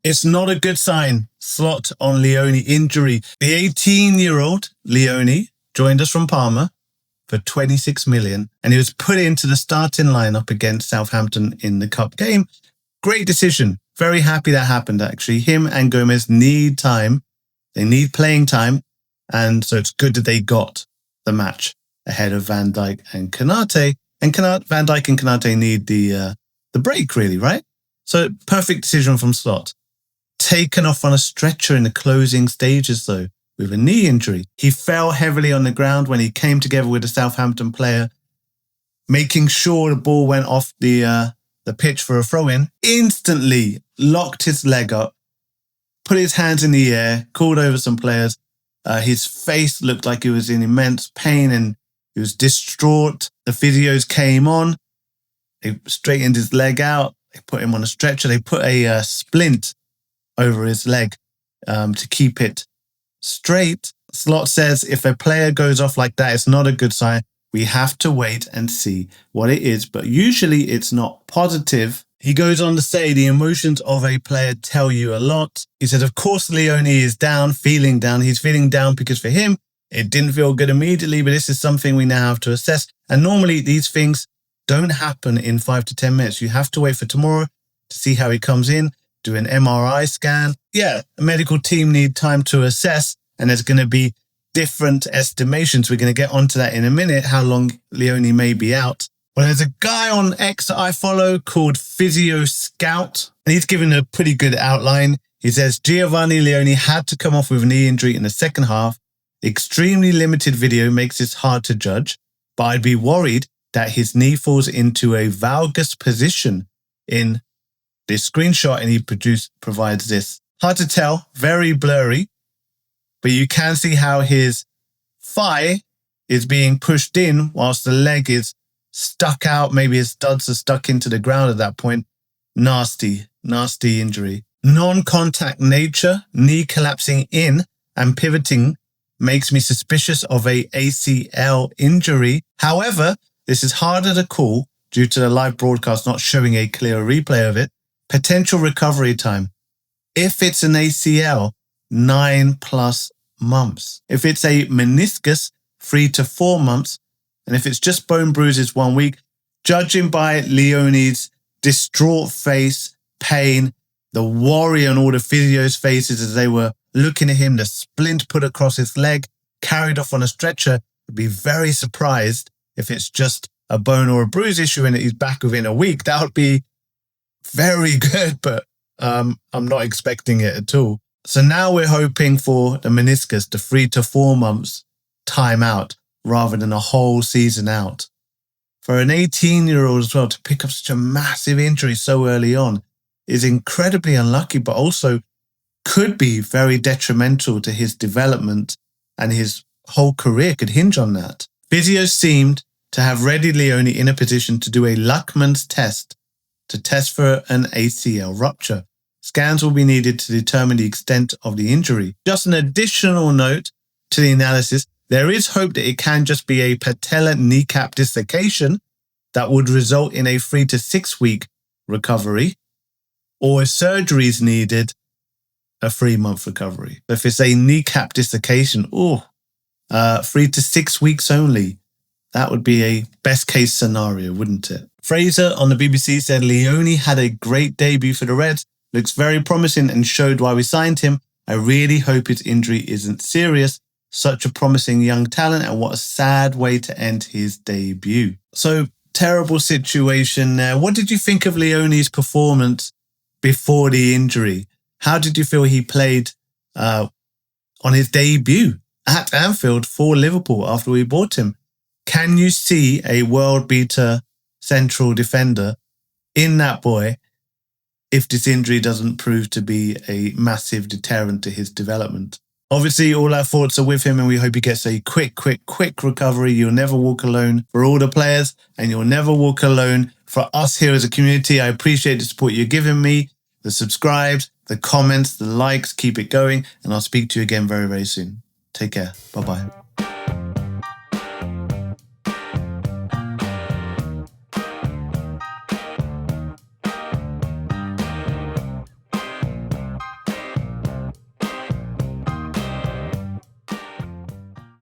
It's not a good sign. Slot on Leoni injury. The 18-year-old Leoni joined us from Parma for 26 million, and he was put into the starting lineup against Southampton in the cup game. Great decision. Very happy that happened, actually. Him and Gomez need time. They need playing time, and so it's good that they got the match ahead of Van Dijk and Konate. And Van Dijk and Konate need the break, really, right? So perfect decision from Slot. Taken off on a stretcher in the closing stages, though, with a knee injury. He fell heavily on the ground when he came together with a Southampton player, making sure the ball went off the pitch for a throw-in. Instantly locked his leg up, put his hands in the air, called over some players. His face looked like he was in immense pain and he was distraught. The physios came on. They straightened his leg out. They put him on a stretcher. They put a splint over his leg to keep it straight. Slot says if a player goes off like that, it's not a good sign. We have to wait and see what it is, but usually it's not positive. He goes on to say the emotions of a player tell you a lot. He said, of course, Leoni is down, feeling down. He's feeling down because for him, it didn't feel good immediately, but this is something we now have to assess. And normally these things don't happen in 5 to 10 minutes. You have to wait for tomorrow to see how he comes in, do an MRI scan. Yeah, a medical team need time to assess, and there's going to be different estimations. We're going to get onto that in a minute, how long Leoni may be out. Well, there's a guy on X that I follow called Physio Scout, and he's given a pretty good outline. He says Giovanni Leoni had to come off with a knee injury in the second half. Extremely limited video makes this hard to judge, but I'd be worried that his knee falls into a valgus position in this screenshot, and he provides this. Hard to tell, very blurry, but you can see how his thigh is being pushed in whilst the leg is stuck out. Maybe his studs are stuck into the ground at that point. Nasty, nasty injury. Non-contact nature, knee collapsing in and pivoting makes me suspicious of a ACL injury. However, this is harder to call due to the live broadcast not showing a clear replay of it. Potential recovery time. If it's an ACL, 9+ months. If it's a meniscus, 3 to 4 months. And if it's just bone bruises, 1 week. Judging by Leoni's distraught face, pain, the worry on all the physios' faces as they were looking at him, the splint put across his leg, carried off on a stretcher, I'd be very surprised if it's just a bone or a bruise issue and he's back within a week. That would be very good, but I'm not expecting it at all. So now we're hoping for the meniscus, the 3 to 4 months time out rather than a whole season out. For an 18-year-old as well to pick up such a massive injury so early on is incredibly unlucky, but also could be very detrimental to his development, and his whole career could hinge on that. Physios seemed to have ready Leoni in a position to do a Luckman's test to test for an ACL rupture. Scans will be needed to determine the extent of the injury. Just an additional note to the analysis, there is hope that it can just be a patella kneecap dislocation that would result in a 3 to 6 week recovery, or if surgery is needed, a 3-month recovery. If it's a kneecap dislocation, 3 to 6 weeks only, that would be a best case scenario, wouldn't it? Fraser on the BBC said Leoni had a great debut for the Reds, looks very promising and showed why we signed him. I really hope his injury isn't serious. Such a promising young talent, and what a sad way to end his debut. So, terrible situation there. What did you think of Leoni's performance before the injury? How did you feel he played on his debut at Anfield for Liverpool after we bought him? Can you see a world beater central defender in that boy if this injury doesn't prove to be a massive deterrent to his development? Obviously, all our thoughts are with him, and we hope he gets a quick recovery. You'll never walk alone for all the players, and you'll never walk alone for us here as a community. I appreciate the support you're giving me, the subscribes, the comments, the likes. Keep it going, and I'll speak to you again very, very soon. Take care. Bye-bye.